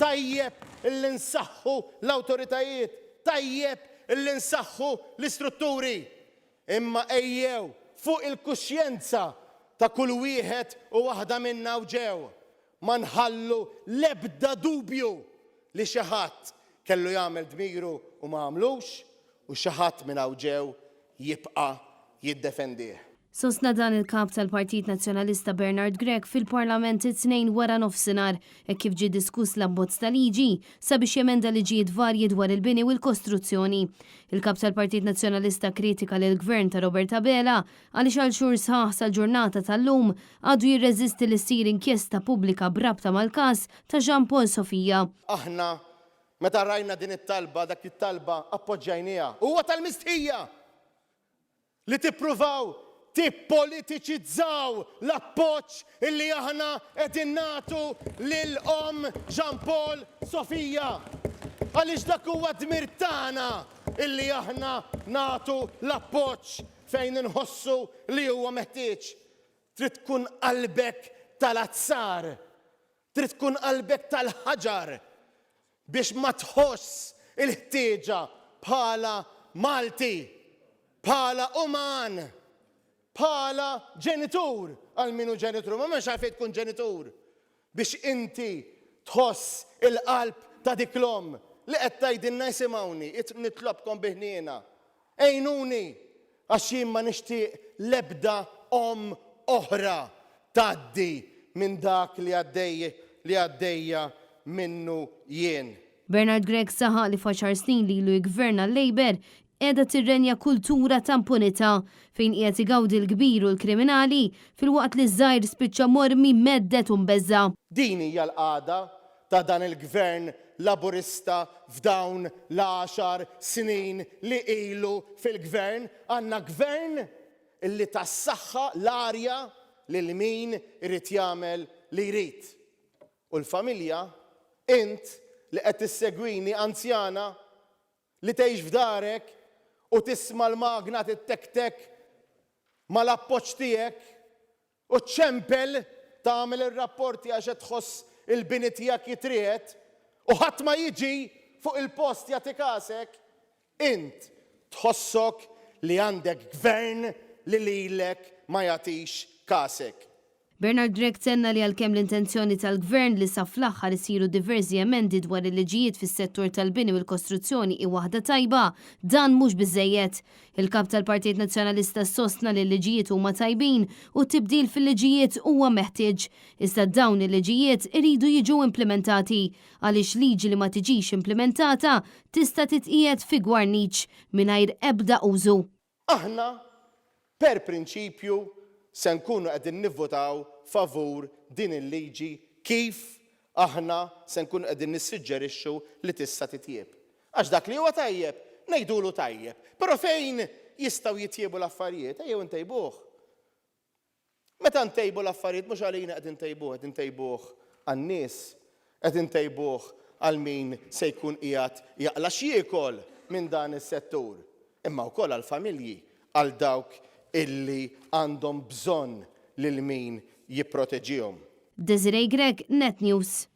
tajjeb illi nsaħħu l-awtoritajiet, tajjeb illi nsaħħu l-istrutturi. Imma ejjew fuq il-kuxjenza ta' kull wieħed u waħda minna u ġew. Ma nħallu l-ebda dubju li xi ħadd kellu jagħmel dmiru u ma għamlux u xi ħadd minn hawn ġew jibqa' jiddefendih. Sostna dan il-kap tal-Partit Nazzjonalista Bernard Grech fil-Parlament it-tnejn wara nofsinhar kif ġie diskuss l-abbozz ta' liġi sabiex jemenda liġijiet varji dwar il-bini u l-kostruzzjoni. Il-kap tal-Partit Nazzjonalista kritika lil gvern ta' Robert Abela għaliex għal xhur sħaħ sal-ġurnata tal-lum għadu jirreżisti li ssir inkjesta pubblika brabta mal-każ ta' Jean Paul Sofija. Aħna meta rajna din it-talba, dak it-talba appoġġjajniha. Huwa tal-mistħija li tippruvaw tippolitiċizzaw l-appoġġ illi aħna qegħdin nagħtu lil Jean Paul Sofija. Għaliex dak huwa dmir tagħna illi aħna nagħtu l-appoġġ fejn inħossu li huwa meħtieġ. Trid tkun qalbek tal-azzar, trid tkun qalbek tal-ħaġar biex ma tħoss il-ħtieġa bħala Malti, bħala uman, bħala ġenitur għal minu ġenitur, ma mhux għalfejn tkun ġenitur biex inti tħoss il-qalb ta' dik l-om li qed tgħidilna jsimgħuni, nitlobkom biħniena. Għejnuni għax jien ma nixtieq l-ebda oħra tgħaddi minn dak li għaddejja minnu jien. Bernard Grech saħaq li faċar snin li ilu jgverna l-Labor qiegħda tirrenja kultura ta' impunità fejn qiegħed igawdi l-kbir u l-kriminali fil-waqt li żgħir spiċċa mormi meddet u mbeżza. Din hija l-qagħda ta' dan il-gvern laburista f'dawn l-10 snin li ilu fil-gvern. Għandna gvern illi tassaħħa l-arja lil min irid jagħmel li jrid. U l-familja, int li qed tissegwini anzjana li tgħix f'darek u tisma' l-magna tittek mal-appoġġ tiegħek u ċempel tagħmel ir-rapporti għax qed tħoss il-bini tiegħek jitried u ħadd ma jiġi fuq il-post jagħti kasek, int tħossok li għandek gvern li lilek ma jagħtix kasek. Bernard Grech tenna li għalkemm l-intenzjoni tal-gvern li sa fl-aħħar isiru diversi emendi dwar il-liġijiet fis-settur tal-bini u l-kostruzzjoni i waħda tajba, dan mhux biżejjed. Il-kap tal-Partit Nazzjonalista sostna li l-liġijiet huma tajbin u tibdil fil-liġijiet huwa meħtieġ. Iżda dawn il-liġijiet iridu jiġu implementati għaliex liġi li ma tiġix implementata tista' titqiegħed fi gwarniċ mingħajr ebda użu. Aħna per prinċipju se nkunu qegħdin nivvotaw favur din il-liġi kif aħna se nkunu qegħdin nissuġġerixxu li tista' titjieb. Għax dak li huwa tajjeb ngħidulu tajjeb, però fejn jistgħu jitjiebu l-affarijiet ejjew intejbuh. Meta ntejbu l-affarijiet mhux għalina qegħdin ntejbuh għan-nies, qed intejbuh għal min se jkun qiegħed jaqla x'jiekol minn dan is-settur, imma wkoll għall-familji għal dawk illi għandhom bżonn lil min jipproteġihom. Desiree Grech, Net News.